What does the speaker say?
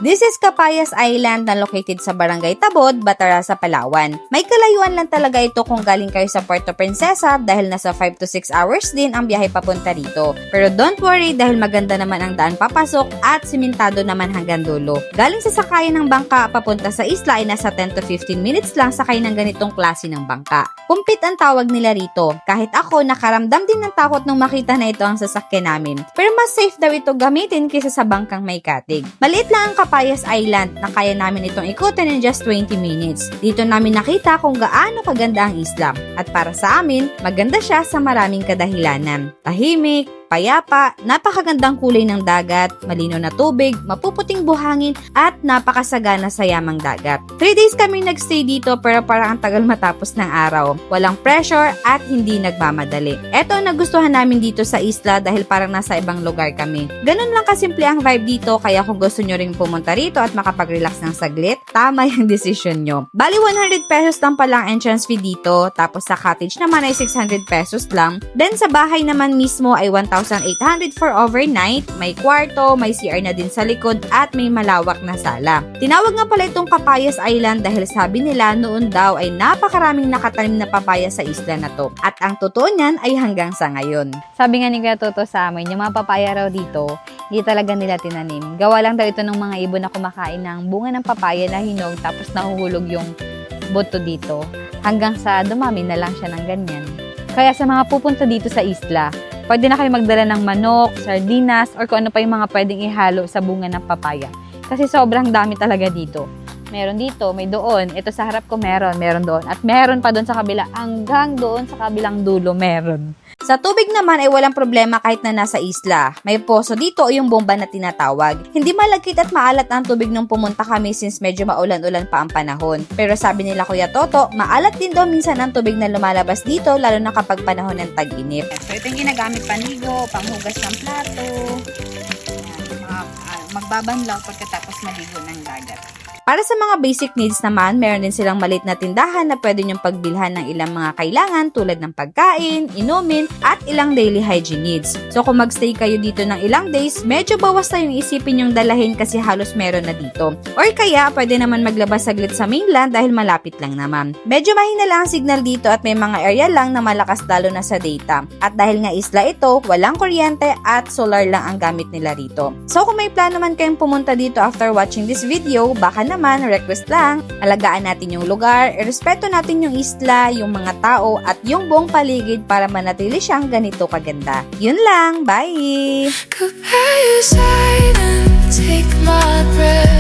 This is Capayas Island na located sa Barangay Tabod, Batarasa, Palawan. May kalayuan lang talaga ito kung galing kayo sa Puerto Princesa dahil nasa 5 to 6 hours din ang biyahe papunta rito. Pero don't worry dahil maganda naman ang daan papasok at simentado naman hanggang dulo. Galing sa sakayan ng bangka papunta sa isla ay nasa 10 to 15 minutes lang sakay ng ganitong klase ng bangka. Kumpit ang tawag nila rito. Kahit ako nakaramdam din ng takot nung makita na ito ang sasakyan namin. Pero mas safe daw ito gamitin kaysa sa bangkang may katig. Maliit lang ang Capayas Island na kaya namin itong ikutin in just 20 minutes. Dito namin nakita kung gaano kaganda ang isla. At para sa amin, maganda siya sa maraming kadahilanan. Tahimik, payapa, napakagandang kulay ng dagat, malinaw na tubig, mapuputing buhangin, at napakasagana sa yamang dagat. 3 days kami nagstay dito pero parang ang tagal matapos ng araw. Walang pressure at hindi nagmamadali. Eto ang nagustuhan namin dito sa isla dahil parang nasa ibang lugar kami. Ganun lang kasimple ang vibe dito kaya kung gusto nyo ring pumunta rito at makapag-relax ng saglit, tama yung decision nyo. Bali 100 pesos lang pala ang entrance fee dito, tapos sa cottage naman ay 600 pesos lang. Then sa bahay naman mismo ay 1,800 for overnight, may kwarto, may CR na din sa likod at may malawak na sala. Tinawag nga pala itong Capayas Island dahil sabi nila noon daw ay napakaraming nakatanim na papaya sa isla na to. At ang totoo niyan ay hanggang sa ngayon. Sabi nga ni Kuya Toto sa amin, yung mga papaya raw dito, hindi talaga nila tinanim. Gawa lang daw ito ng mga ibon na kumakain ng bunga ng papaya na hinog tapos nahuhulog yung buto dito. Hanggang sa dumami na lang siya ng ganyan. Kaya sa mga pupunta dito sa isla, pwede na kayo magdala ng manok, sardinas, or kung ano pa yung mga pwedeng ihalo sa bunga ng papaya. Kasi sobrang dami talaga dito. Meron dito, may doon. Ito sa harap ko meron doon. At meron pa doon sa kabila. Hanggang doon sa kabilang dulo meron. Sa tubig naman ay walang problema kahit na nasa isla. May poso dito o yung bomba na tinatawag. Hindi malagkit at maalat ang tubig nung pumunta kami since medyo maulan-ulan pa ang panahon. Pero sabi nila Kuya Toto, maalat din daw minsan ang tubig na lumalabas dito lalo na kapag panahon ng tag-init. So ito yung ginagamit panigo, panghugas ng plato, magbabanlaw pagkatapos maligo ng dagat. Para sa mga basic needs naman, meron din silang maliit na tindahan na pwede nyong pagbilhan ng ilang mga kailangan tulad ng pagkain, inumin, at ilang daily hygiene needs. So kung magstay kayo dito ng ilang days, medyo bawas na yung isipin yung dalahin kasi halos meron na dito. Or kaya, pwede naman maglabas saglit sa mainland dahil malapit lang naman. Medyo mahina lang ang signal dito at may mga area lang na malakas lalo na sa data. At dahil nga isla ito, walang kuryente at solar lang ang gamit nila rito. So kung may plan naman kayong pumunta dito after watching this video, baka naman, request lang, alagaan natin yung lugar, irespeto natin yung isla, yung mga tao, at yung buong paligid para manatili siyang ganito kaganda. Yun lang, bye! Capayas Island, take my breath.